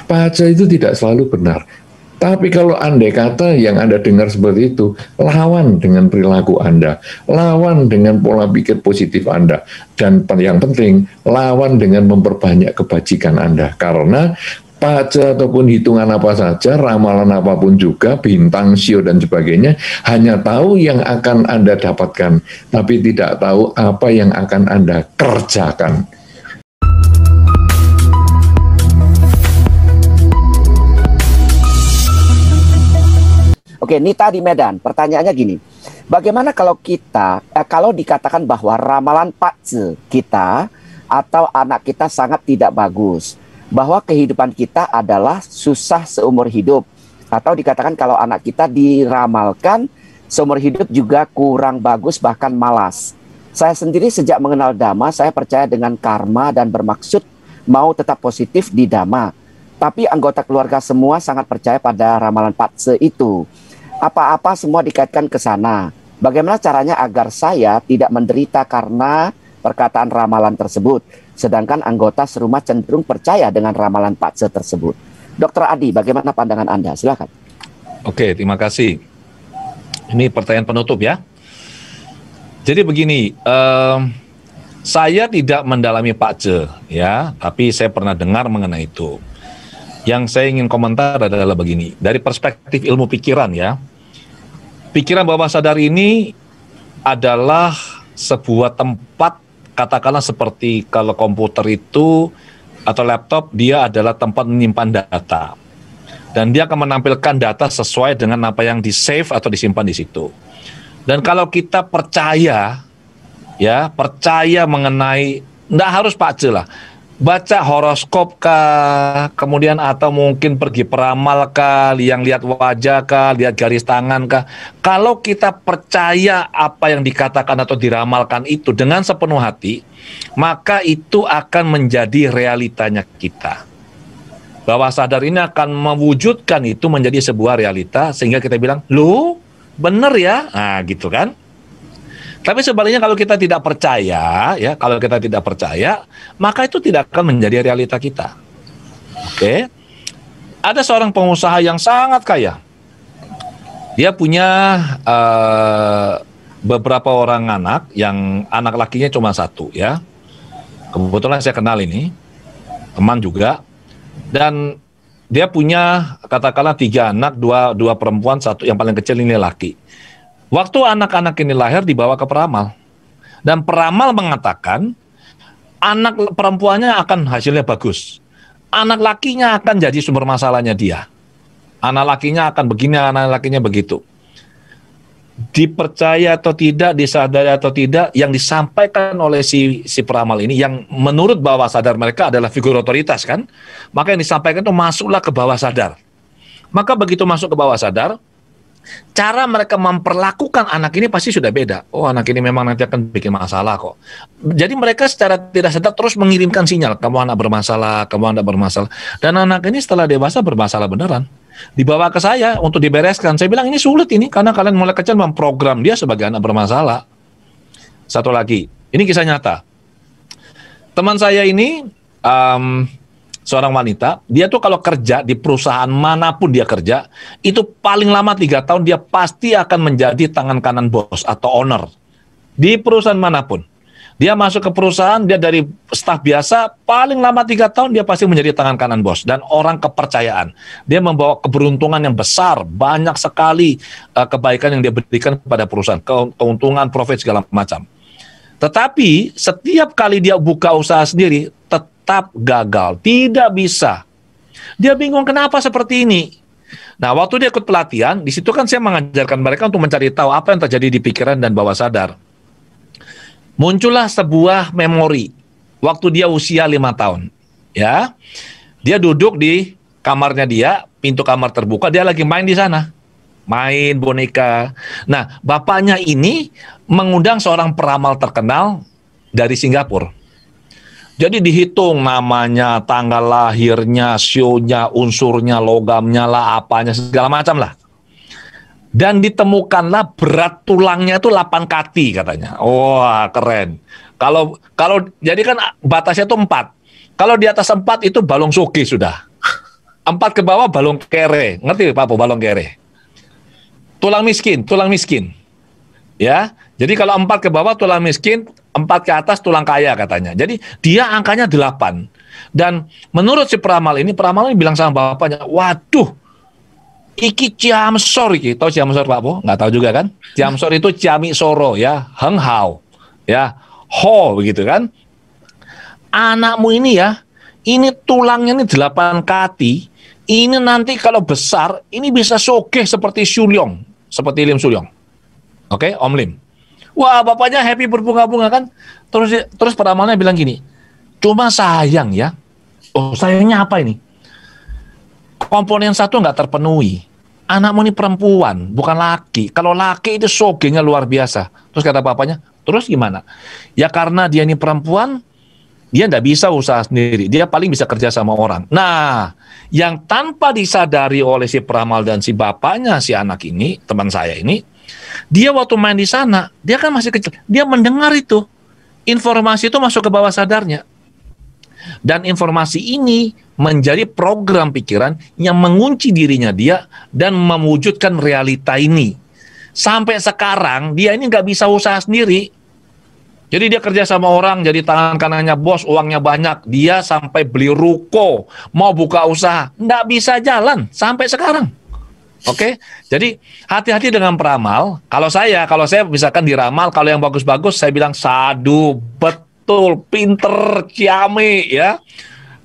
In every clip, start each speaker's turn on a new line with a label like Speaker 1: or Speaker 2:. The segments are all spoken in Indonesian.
Speaker 1: Paca itu tidak selalu benar. Tapi kalau andai kata yang Anda dengar seperti itu, lawan dengan perilaku Anda, lawan dengan pola pikir positif Anda, dan yang penting, lawan dengan memperbanyak kebajikan Anda. Karena paca ataupun hitungan apa saja, ramalan apapun juga, bintang, sio, dan sebagainya, hanya tahu yang akan Anda dapatkan, tapi tidak tahu apa yang akan Anda kerjakan.
Speaker 2: Oke, Nita di Medan, pertanyaannya gini. Bagaimana kalau kalau dikatakan bahwa ramalan pace kita atau anak kita sangat tidak bagus, bahwa kehidupan kita adalah susah seumur hidup, atau dikatakan kalau anak kita diramalkan seumur hidup juga kurang bagus bahkan malas. Saya sendiri sejak mengenal Dhamma, saya percaya dengan karma dan bermaksud mau tetap positif di Dhamma. Tapi anggota keluarga semua sangat percaya pada ramalan pace itu. Apa-apa semua dikaitkan ke sana. Bagaimana caranya agar saya tidak menderita karena perkataan ramalan tersebut, sedangkan anggota serumah cenderung percaya dengan ramalan pace tersebut. Dr. Adi, bagaimana pandangan Anda? Silakan.
Speaker 3: Oke, terima kasih. Ini pertanyaan penutup ya. Jadi begini, saya tidak mendalami pace ya, tapi saya pernah dengar mengenai itu. Yang saya ingin komentar adalah begini, dari perspektif ilmu pikiran ya, pikiran bawah sadar ini adalah sebuah tempat, katakanlah seperti kalau komputer itu atau laptop, dia adalah tempat menyimpan data. Dan dia akan menampilkan data sesuai dengan apa yang di-save atau disimpan di situ. Dan kalau kita percaya, ya, percaya mengenai, nggak harus pace lah, baca horoskop kah, kemudian atau mungkin pergi peramal kah, yang lihat wajah kah, lihat garis tangan kah. Kalau kita percaya apa yang dikatakan atau diramalkan itu dengan sepenuh hati, maka itu akan menjadi realitanya kita. Bawah sadar ini akan mewujudkan itu menjadi sebuah realita, sehingga kita bilang, loh, bener ya? Nah, gitu kan? Tapi sebaliknya kalau kita tidak percaya, ya, kalau kita tidak percaya, maka itu tidak akan menjadi realita kita. Oke. Ada seorang pengusaha yang sangat kaya. Dia punya beberapa orang anak, yang anak lakinya cuma satu, ya. Kebetulan saya kenal ini, teman juga. Dan dia punya katakanlah 3 anak, dua perempuan, satu yang paling kecil ini laki. Waktu anak-anak ini lahir dibawa ke peramal. Dan peramal mengatakan anak perempuannya akan hasilnya bagus. Anak lakinya akan jadi sumber masalahnya dia. Anak lakinya akan begini, anak lakinya begitu. Dipercaya atau tidak, disadari atau tidak, yang disampaikan oleh si peramal ini, yang menurut bawah sadar mereka adalah figur otoritas kan. Maka yang disampaikan itu masuklah ke bawah sadar. Maka begitu masuk ke bawah sadar, cara mereka memperlakukan anak ini pasti sudah beda. Oh, anak ini memang nanti akan bikin masalah kok. Jadi mereka secara tidak sadar terus mengirimkan sinyal, kamu anak bermasalah, kamu anak bermasalah. Dan anak ini setelah dewasa bermasalah beneran. Dibawa ke saya untuk dibereskan. Saya bilang ini sulit ini, karena kalian mulai kecil memprogram dia sebagai anak bermasalah. Satu lagi, ini kisah nyata. Teman saya ini, seorang wanita, dia tuh kalau kerja di perusahaan manapun dia kerja, itu paling lama 3 tahun dia pasti akan menjadi tangan kanan bos atau owner. Di perusahaan manapun. Dia masuk ke perusahaan, dia dari staf biasa, paling lama 3 tahun dia pasti menjadi tangan kanan bos. Dan orang kepercayaan. Dia membawa keberuntungan yang besar, banyak sekali kebaikan yang dia berikan kepada perusahaan. Keuntungan, profit, segala macam. Tetapi setiap kali dia buka usaha sendiri, tetap gagal, tidak bisa. Dia bingung kenapa seperti ini. Nah, waktu dia ikut pelatihan, di situ kan saya mengajarkan mereka untuk mencari tahu apa yang terjadi di pikiran dan bawah sadar. Muncullah sebuah memori waktu dia usia 5 tahun. Ya, dia duduk di kamarnya dia, pintu kamar terbuka, dia lagi main di sana. Main boneka. Nah, bapaknya ini mengundang seorang peramal terkenal dari Singapura. Jadi dihitung namanya, tanggal lahirnya, sionya, unsurnya, logamnya lah, apanya, segala macam lah. Dan ditemukanlah berat tulangnya itu 8 kati katanya. Wah, keren. Kalau jadi kan batasnya itu 4. Kalau di atas 4 itu balong suki sudah. 4 ke bawah balong kere. Ngerti Pak Po balong kere? Tulang miskin. Ya. Jadi kalau 4 ke bawah tulang miskin, 4 ke atas tulang kaya katanya. Jadi dia angkanya 8. Dan menurut si peramal ini bilang sama bapaknya, waduh, iki ciamsor iki. Tahu ciamsor Pak Po? Nggak tahu juga kan? Ciamsor itu ciami soro ya, heng hao. Ya, ho begitu kan? Anakmu ini ya, ini tulangnya ini 8 kati. Ini nanti kalau besar, ini bisa sogeh seperti Sulyong, seperti Lim Sulyong. Oke, Om Lim. Wah, bapaknya happy berbunga-bunga kan. Terus peramalnya bilang gini, cuma sayang ya. Oh, sayangnya apa ini? Komponen satu nggak terpenuhi. Anakmu ini perempuan, bukan laki. Kalau laki itu sogengnya luar biasa. Terus kata bapaknya, terus gimana? Ya karena dia ini perempuan, dia nggak bisa usaha sendiri. Dia paling bisa kerja sama orang. Nah, yang tanpa disadari oleh si peramal dan si bapaknya, si anak ini, teman saya ini, dia waktu main di sana, dia kan masih kecil. Dia mendengar itu. Informasi itu masuk ke bawah sadarnya. Dan informasi ini menjadi program pikiran yang mengunci dirinya dia dan mewujudkan realita ini. Sampai sekarang, dia ini nggak bisa usaha sendiri. Jadi dia kerja sama orang, jadi tangan kanannya bos, uangnya banyak. Dia sampai beli ruko, mau buka usaha. Nggak bisa jalan sampai sekarang. Oke, jadi hati-hati dengan peramal. Kalau saya misalkan diramal, kalau yang bagus-bagus saya bilang sadu, betul, pinter, ciame ya.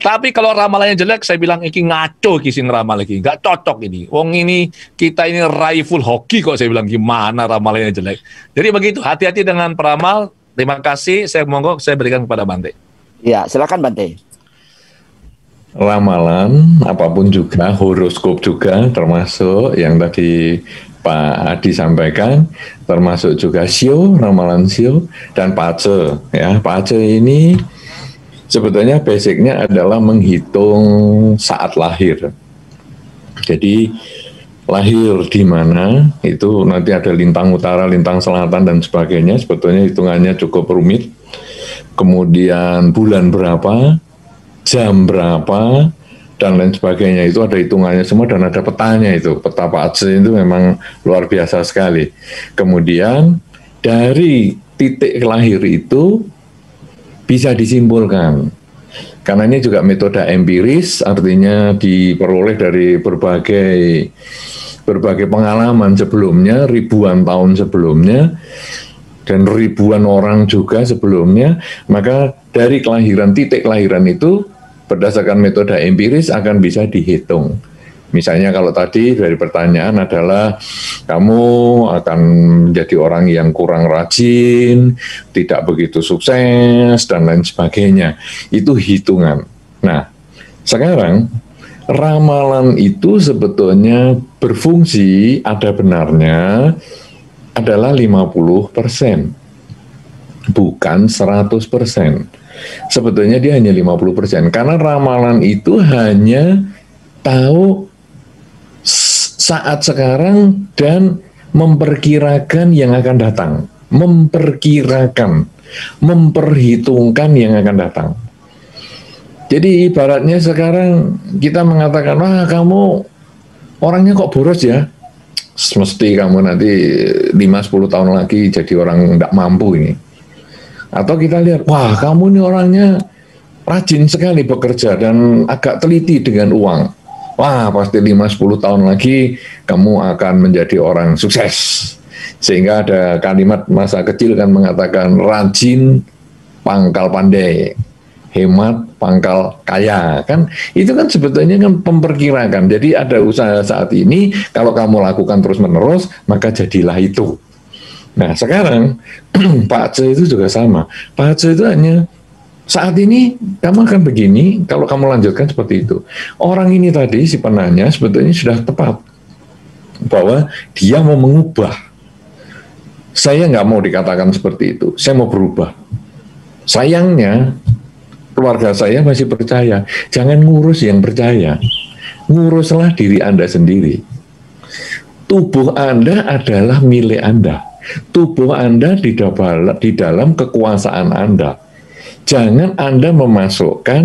Speaker 3: Tapi kalau ramalannya jelek, saya bilang iki ngaco kisah ngeramal lagi, nggak cocok ini. Wong ini kita ini rifle hoki kok saya bilang gimana ramalannya jelek. Jadi begitu, hati-hati dengan peramal. Terima kasih, saya berikan kepada Bante.
Speaker 2: Ya, silakan Bante.
Speaker 1: Ramalan apapun juga, horoskop juga termasuk yang tadi Pak Adi sampaikan, termasuk juga sio, ramalan sio, dan pace. Ya, pace ini sebetulnya basicnya adalah menghitung saat lahir. Jadi lahir di mana itu nanti ada lintang utara, lintang selatan dan sebagainya. Sebetulnya hitungannya cukup rumit. Kemudian bulan berapa, jam berapa, dan lain sebagainya, itu ada hitungannya semua dan ada petanya itu. Peta pace itu memang luar biasa sekali. Kemudian dari titik lahir itu bisa disimpulkan. Karena ini juga metode empiris, artinya diperoleh dari berbagai pengalaman sebelumnya, ribuan tahun sebelumnya, dan ribuan orang juga sebelumnya. Maka dari kelahiran, titik kelahiran itu berdasarkan metode empiris akan bisa dihitung. Misalnya kalau tadi dari pertanyaan adalah kamu akan menjadi orang yang kurang rajin, tidak begitu sukses, dan lain sebagainya. Itu hitungan. Nah, sekarang ramalan itu sebetulnya berfungsi, ada benarnya, adalah 50%, bukan 100%. Sebetulnya dia hanya 50%, karena ramalan itu hanya tahu saat sekarang dan memperkirakan yang akan datang, memperhitungkan yang akan datang. Jadi ibaratnya sekarang kita mengatakan, wah kamu orangnya kok boros ya, mesti kamu nanti 5-10 tahun lagi jadi orang tidak mampu ini. Atau kita lihat, wah kamu ini orangnya rajin sekali bekerja dan agak teliti dengan uang. Wah pasti 5-10 tahun lagi kamu akan menjadi orang sukses. Sehingga ada kalimat masa kecil kan mengatakan rajin pangkal pandai, hemat pangkal kaya. Kan itu kan sebetulnya kan memperkirakan. Jadi ada usaha saat ini, kalau kamu lakukan terus-menerus maka jadilah itu. Nah sekarang Pak Ce itu juga sama. Pak Ce itu hanya saat ini kamu akan begini, kalau kamu lanjutkan seperti itu. Orang ini tadi si penanya sebetulnya sudah tepat bahwa dia mau mengubah. Saya nggak mau dikatakan seperti itu. Saya mau berubah. Sayangnya keluarga saya masih percaya. Jangan ngurus yang percaya. Nguruslah diri Anda sendiri. Tubuh Anda adalah milik Anda. Tubuh Anda di dalam kekuasaan Anda. Jangan Anda memasukkan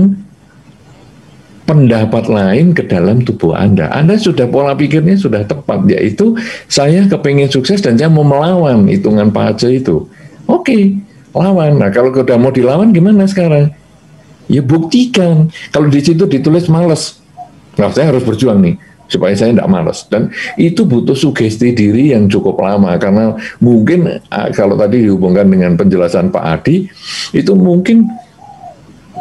Speaker 1: pendapat lain ke dalam tubuh Anda. Anda sudah pola pikirnya sudah tepat, yaitu saya kepingin sukses dan saya mau melawan hitungan Pak Aceh itu. Oke, lawan. Nah, kalau sudah mau dilawan gimana sekarang? Ya buktikan. Kalau di situ ditulis malas, nah saya harus berjuang nih supaya saya tidak malas. Dan itu butuh sugesti diri yang cukup lama, karena mungkin kalau tadi dihubungkan dengan penjelasan Pak Adi, itu mungkin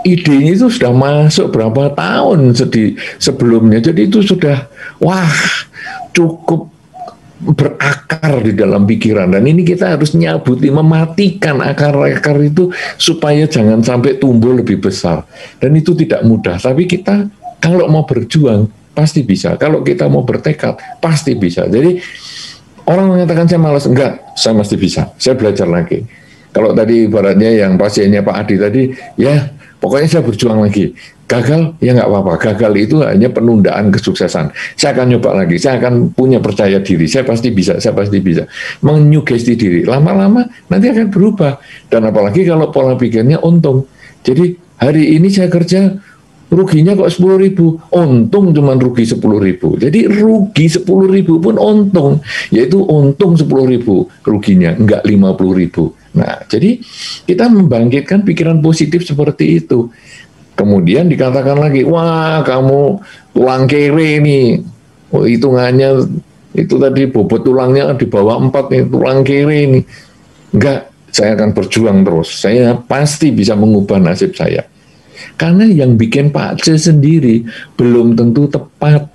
Speaker 1: idenya itu sudah masuk berapa tahun sebelumnya. Jadi itu sudah cukup berakar di dalam pikiran, dan ini kita harus nyabuti, mematikan akar-akar itu supaya jangan sampai tumbuh lebih besar. Dan itu tidak mudah, tapi kita kalau mau berjuang pasti bisa. Kalau kita mau bertekad pasti bisa. Jadi orang mengatakan saya malas, enggak, saya pasti bisa, saya belajar lagi. Kalau tadi ibaratnya yang pasiennya Pak Adi tadi, ya pokoknya saya berjuang lagi. Gagal, ya nggak apa-apa. Gagal itu hanya penundaan kesuksesan. Saya akan nyoba lagi. Saya akan punya percaya diri. Saya pasti bisa. Saya pasti bisa. Menyugesti diri. Lama-lama nanti akan berubah. Dan apalagi kalau pola pikirnya untung. Jadi hari ini saya kerja, ruginya kok 10.000. Untung cuma rugi 10.000. Jadi rugi 10.000 pun untung. Yaitu untung 10.000 ruginya, enggak 50.000. Nah, jadi kita membangkitkan pikiran positif seperti itu. Kemudian dikatakan lagi, wah kamu tulang kere nih, hitungannya itu tadi bobot tulangnya di bawah 4 nih, tulang kere nih. Enggak, saya akan berjuang terus, saya pasti bisa mengubah nasib saya. Karena yang bikin Pak C sendiri belum tentu tepat.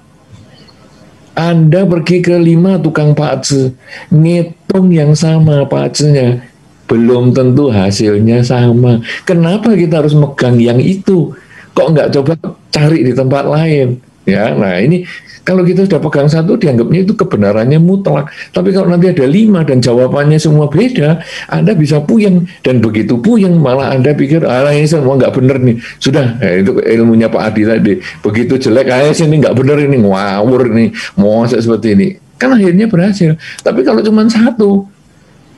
Speaker 1: Anda pergi ke 5 tukang Pak C, ngitung yang sama Pak C-nya, belum tentu hasilnya sama. Kenapa kita harus megang yang itu? Kok nggak coba cari di tempat lain? Ya, nah ini kalau kita sudah pegang satu, dianggapnya itu kebenarannya mutlak. Tapi kalau nanti ada 5 dan jawabannya semua beda, Anda bisa puyeng. Dan begitu puyeng, malah Anda pikir, ini semua nggak bener nih. Sudah, itu ilmunya Pak Adi tadi. Begitu jelek, ini nggak bener ini, ngawur nih, mau seperti ini. Kan akhirnya berhasil. Tapi kalau cuma satu,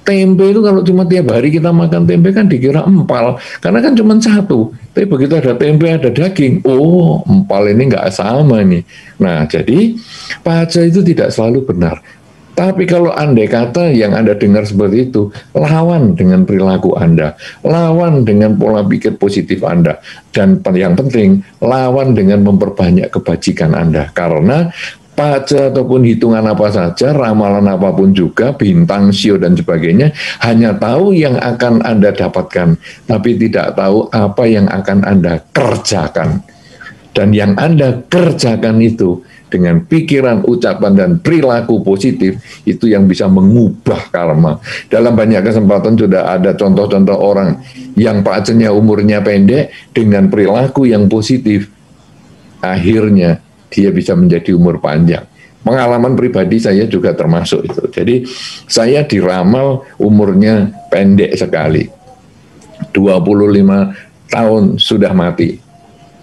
Speaker 1: tempe itu kalau cuma tiap hari kita makan tempe kan dikira empal, karena kan cuma satu. Tapi begitu ada tempe, ada daging, oh empal ini nggak sama nih. Nah, jadi baca itu tidak selalu benar. Tapi kalau andai kata yang Anda dengar seperti itu, lawan dengan perilaku Anda, lawan dengan pola pikir positif Anda, dan yang penting, lawan dengan memperbanyak kebajikan Anda. Karena paca ataupun hitungan apa saja, ramalan apapun juga, bintang, sio dan sebagainya, hanya tahu yang akan Anda dapatkan, tapi tidak tahu apa yang akan Anda kerjakan. Dan yang Anda kerjakan itu dengan pikiran, ucapan, dan perilaku positif, itu yang bisa mengubah karma. Dalam banyak kesempatan sudah ada contoh-contoh orang yang pacanya umurnya pendek, dengan perilaku yang positif, akhirnya dia bisa menjadi umur panjang. Pengalaman pribadi saya juga termasuk itu. Jadi saya diramal umurnya pendek sekali. 25 tahun sudah mati.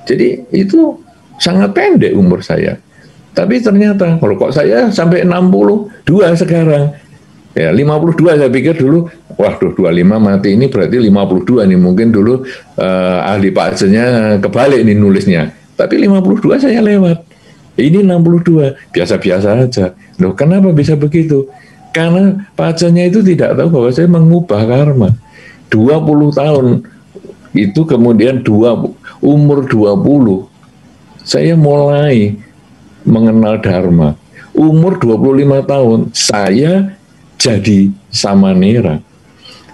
Speaker 1: Jadi itu sangat pendek umur saya. Tapi ternyata kalau kok saya sampai 62 sekarang. Ya 52 saya pikir dulu, waduh 25 mati ini berarti 52 nih. Mungkin dulu ahli paksanya kebalik nih nulisnya. Tapi 52 saya lewat. Ini 62, biasa-biasa aja. Loh, kenapa bisa begitu? Karena pacarnya itu tidak tahu bahwa saya mengubah karma. 20 tahun, itu kemudian umur 20, saya mulai mengenal Dharma. Umur 25 tahun, saya jadi samanera.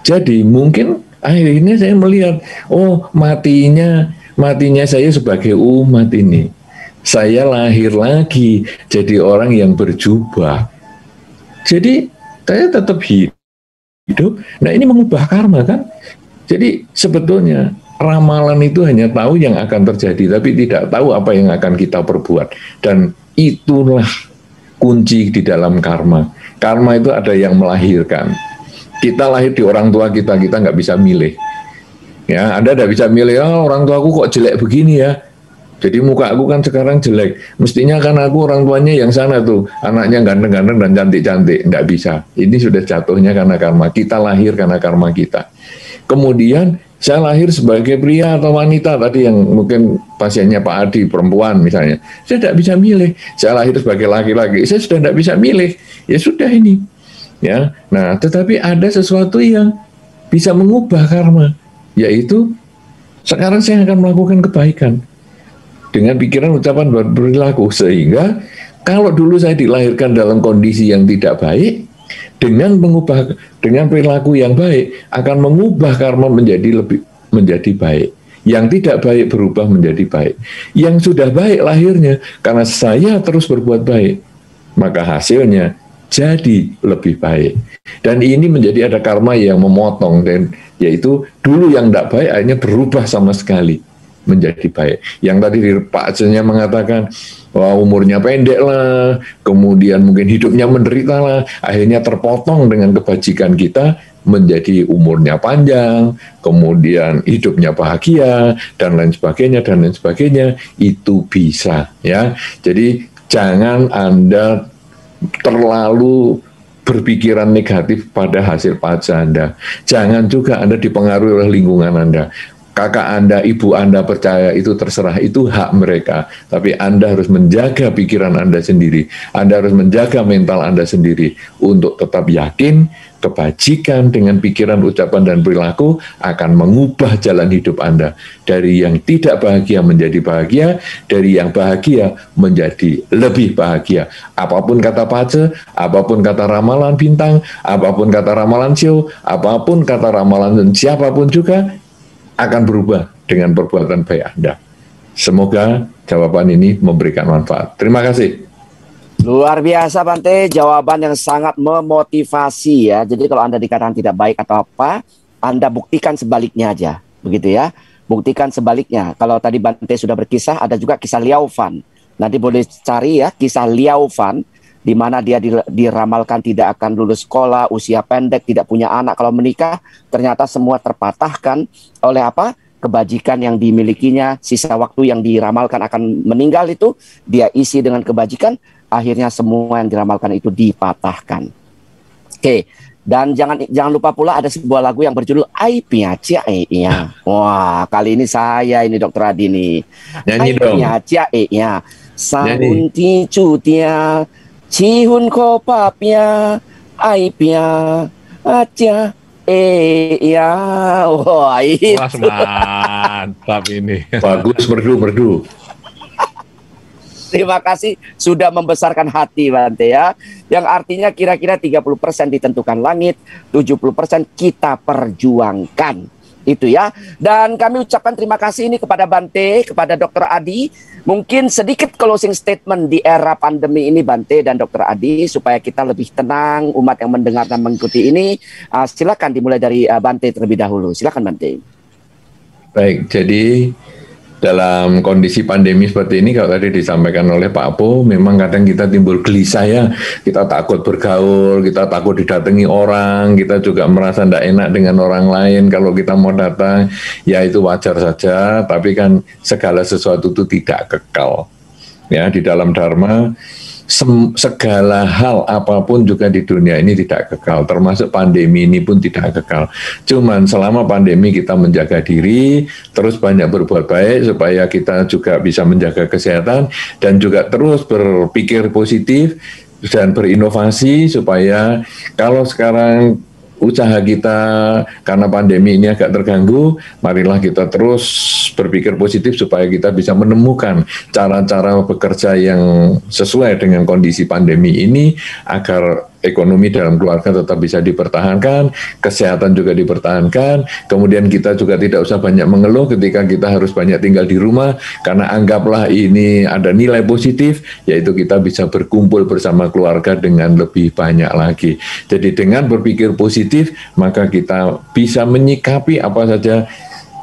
Speaker 1: Jadi mungkin akhirnya saya melihat, oh matinya saya sebagai umat ini. Saya lahir lagi jadi orang yang berjubah. Jadi saya tetap hidup. Nah ini mengubah karma kan. Jadi sebetulnya ramalan itu hanya tahu yang akan terjadi, tapi tidak tahu apa yang akan kita perbuat. Dan itulah kunci di dalam karma. Karma itu ada yang melahirkan. Kita lahir di orang tua kita nggak bisa milih. Ya, Anda tidak bisa milih, orang tuaku kok jelek begini ya. Jadi muka aku kan sekarang jelek. Mestinya kan aku orang tuanya yang sana tuh, anaknya ganteng-ganteng dan cantik-cantik. Nggak bisa. Ini sudah jatuhnya karena karma. Kita lahir karena karma kita. Kemudian Saya lahir sebagai pria atau wanita, tadi yang mungkin pasiennya Pak Adi, perempuan misalnya. Saya tidak bisa milih. Saya lahir sebagai laki-laki, saya sudah tidak bisa milih. Ya sudah ini. Ya. Nah, tetapi ada sesuatu yang bisa mengubah karma, yaitu sekarang saya akan melakukan kebaikan dengan pikiran, ucapan, perilaku. Sehingga kalau dulu saya dilahirkan dalam kondisi yang tidak baik, dengan perilaku yang baik akan mengubah karma menjadi baik. Yang tidak baik berubah menjadi baik. Yang sudah baik lahirnya karena saya terus berbuat baik, maka hasilnya jadi lebih baik. Dan ini menjadi ada karma yang memotong, dan yaitu dulu yang tidak baik akhirnya berubah sama sekali menjadi baik. Yang tadi Pak Acehnya mengatakan, wah, umurnya pendek lah, kemudian mungkin hidupnya menderita lah, akhirnya terpotong dengan kebajikan kita menjadi umurnya panjang, kemudian hidupnya bahagia, dan lain sebagainya, itu bisa, ya. Jadi jangan Anda terlalu berpikiran negatif pada hasil pajak Anda. Jangan juga Anda dipengaruhi oleh lingkungan Anda. Kakak Anda, ibu Anda percaya, itu terserah, itu hak mereka. Tapi Anda harus menjaga pikiran Anda sendiri. Anda harus menjaga mental Anda sendiri untuk tetap yakin kebajikan dengan pikiran, ucapan, dan perilaku akan mengubah jalan hidup Anda. Dari yang tidak bahagia menjadi bahagia, dari yang bahagia menjadi lebih bahagia. Apapun kata Pace, apapun kata ramalan bintang, apapun kata ramalan show, apapun kata ramalan dan siapapun juga, akan berubah dengan perbuatan baik Anda. Semoga jawaban ini memberikan manfaat. Terima kasih.
Speaker 2: Luar biasa Bante, jawaban yang sangat memotivasi ya. Jadi kalau Anda dikatakan tidak baik atau apa, Anda buktikan sebaliknya aja. Begitu ya. Buktikan sebaliknya. Kalau tadi Bante sudah berkisah, ada juga kisah Liao Fan. Nanti boleh cari ya, kisah Liao Fan, di mana dia diramalkan tidak akan lulus sekolah, usia pendek, tidak punya anak. Kalau menikah, ternyata semua terpatahkan oleh apa? Kebajikan yang dimilikinya. Sisa waktu yang diramalkan akan meninggal itu, dia isi dengan kebajikan, akhirnya semua yang diramalkan itu dipatahkan. Oke, dan jangan lupa pula ada sebuah lagu yang berjudul Ai Pia Cia E Ya. Wah, kali ini saya ini Dr. Adi nih.
Speaker 1: Nyanyi dong.
Speaker 2: Ai Pia Cia E Ya. Sahun ti cu tia, Cihun ko papia, Ai Pia Cia E Ya. Wah, itu.
Speaker 3: Wah, mantap ini.
Speaker 1: Bagus, merdu.
Speaker 2: Terima kasih sudah membesarkan hati Bante ya. Yang artinya kira-kira 30% ditentukan langit, 70% kita perjuangkan. Itu ya. Dan kami ucapkan terima kasih ini kepada Bante, kepada Dr. Adi. Mungkin sedikit closing statement di era pandemi ini Bante dan Dr. Adi, supaya kita lebih tenang, umat yang mendengar dan mengikuti ini. Silakan dimulai dari Bante terlebih dahulu. Silakan Bante.
Speaker 1: Baik, jadi dalam kondisi pandemi seperti ini, kalau tadi disampaikan oleh Pak Apo, memang kadang kita timbul gelisah ya, kita takut bergaul, kita takut didatangi orang, kita juga merasa tidak enak dengan orang lain kalau kita mau datang, ya itu wajar saja, tapi kan segala sesuatu itu tidak kekal. Ya, di dalam Dharma, segala hal apapun juga di dunia ini tidak kekal, termasuk pandemi ini pun tidak kekal. Cuman selama pandemi kita menjaga diri, terus banyak berbuat baik supaya kita juga bisa menjaga kesehatan dan juga terus berpikir positif dan berinovasi supaya kalau sekarang usaha kita karena pandemi ini agak terganggu, marilah kita terus berpikir positif supaya kita bisa menemukan cara-cara bekerja yang sesuai dengan kondisi pandemi ini agar ekonomi dalam keluarga tetap bisa dipertahankan, kesehatan juga dipertahankan, kemudian kita juga tidak usah banyak mengeluh ketika kita harus banyak tinggal di rumah, karena anggaplah ini ada nilai positif, yaitu kita bisa berkumpul bersama keluarga dengan lebih banyak lagi. Jadi dengan berpikir positif, maka kita bisa menyikapi apa saja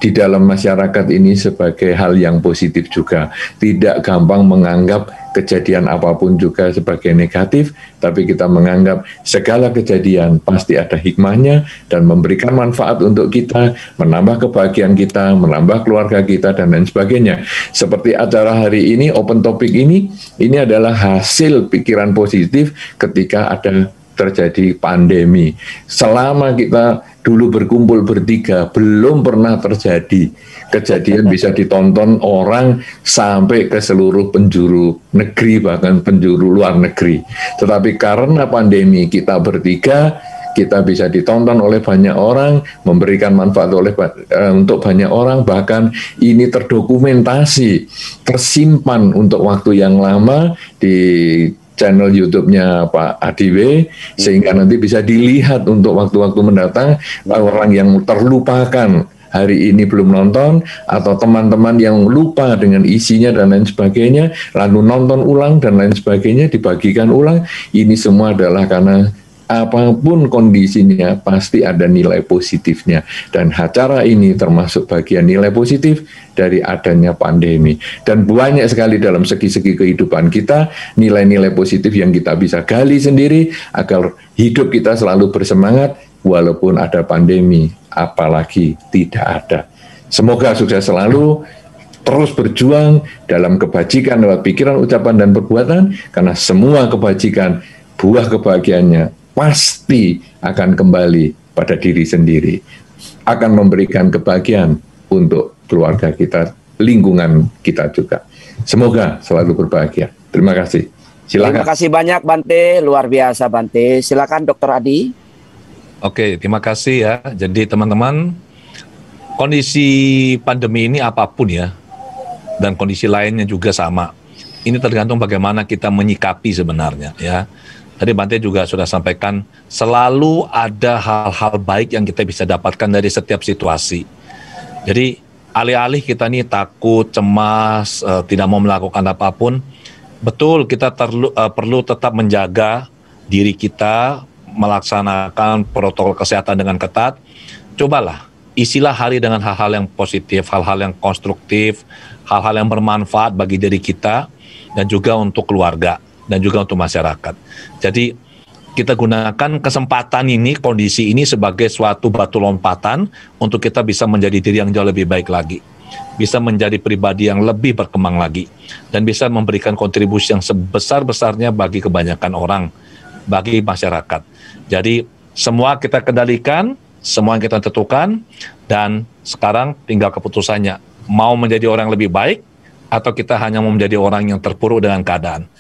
Speaker 1: di dalam masyarakat ini sebagai hal yang positif juga. Tidak gampang menganggap kejadian apapun juga sebagai negatif, tapi kita menganggap segala kejadian pasti ada hikmahnya dan memberikan manfaat untuk kita, menambah kebahagiaan kita, menambah keluarga kita, dan lain sebagainya. Seperti acara hari ini, open topic ini adalah hasil pikiran positif ketika ada terjadi pandemi. Selama kita dulu berkumpul bertiga, belum pernah terjadi kejadian bisa ditonton orang sampai ke seluruh penjuru negeri, bahkan penjuru luar negeri. Tetapi karena pandemi kita bertiga, kita bisa ditonton oleh banyak orang, memberikan manfaat untuk banyak orang, bahkan ini terdokumentasi, tersimpan untuk waktu yang lama di channel YouTube-nya Pak Adiwe, sehingga nanti bisa dilihat untuk waktu-waktu mendatang. Orang yang terlupakan hari ini belum nonton, atau teman-teman yang lupa dengan isinya dan lain sebagainya, lalu nonton ulang dan lain sebagainya, dibagikan ulang. Ini semua adalah karena apapun kondisinya pasti ada nilai positifnya, dan acara ini termasuk bagian nilai positif dari adanya pandemi. Dan banyak sekali dalam segi-segi kehidupan kita nilai-nilai positif yang kita bisa gali sendiri agar hidup kita selalu bersemangat walaupun ada pandemi, apalagi tidak ada. Semoga sukses selalu, terus berjuang dalam kebajikan lewat pikiran, ucapan, dan perbuatan, karena semua kebajikan, buah kebahagiaannya pasti akan kembali pada diri sendiri, akan memberikan kebahagiaan untuk keluarga kita, lingkungan kita juga. Semoga selalu berbahagia. Terima kasih. Silakan.
Speaker 2: Terima kasih banyak Bante, luar biasa Bante. Silakan Dr. Adi.
Speaker 3: Oke, terima kasih ya. Jadi teman-teman, kondisi pandemi ini apapun ya, dan kondisi lainnya juga sama. Ini tergantung bagaimana kita menyikapi sebenarnya ya. Tadi Bante juga sudah sampaikan, selalu ada hal-hal baik yang kita bisa dapatkan dari setiap situasi. Jadi alih-alih kita nih takut, cemas, tidak mau melakukan apapun, betul kita perlu tetap menjaga diri kita, melaksanakan protokol kesehatan dengan ketat. Cobalah isilah hari dengan hal-hal yang positif, hal-hal yang konstruktif, hal-hal yang bermanfaat bagi diri kita dan juga untuk keluarga dan juga untuk masyarakat. Jadi kita gunakan kesempatan ini, kondisi ini sebagai suatu batu lompatan untuk kita bisa menjadi diri yang jauh lebih baik lagi, bisa menjadi pribadi yang lebih berkembang lagi, dan bisa memberikan kontribusi yang sebesar-besarnya bagi kebanyakan orang, bagi masyarakat. Jadi semua kita kendalikan, semua yang kita tentukan, dan sekarang tinggal keputusannya, mau menjadi orang lebih baik atau kita hanya mau menjadi orang yang terpuruk dengan keadaan.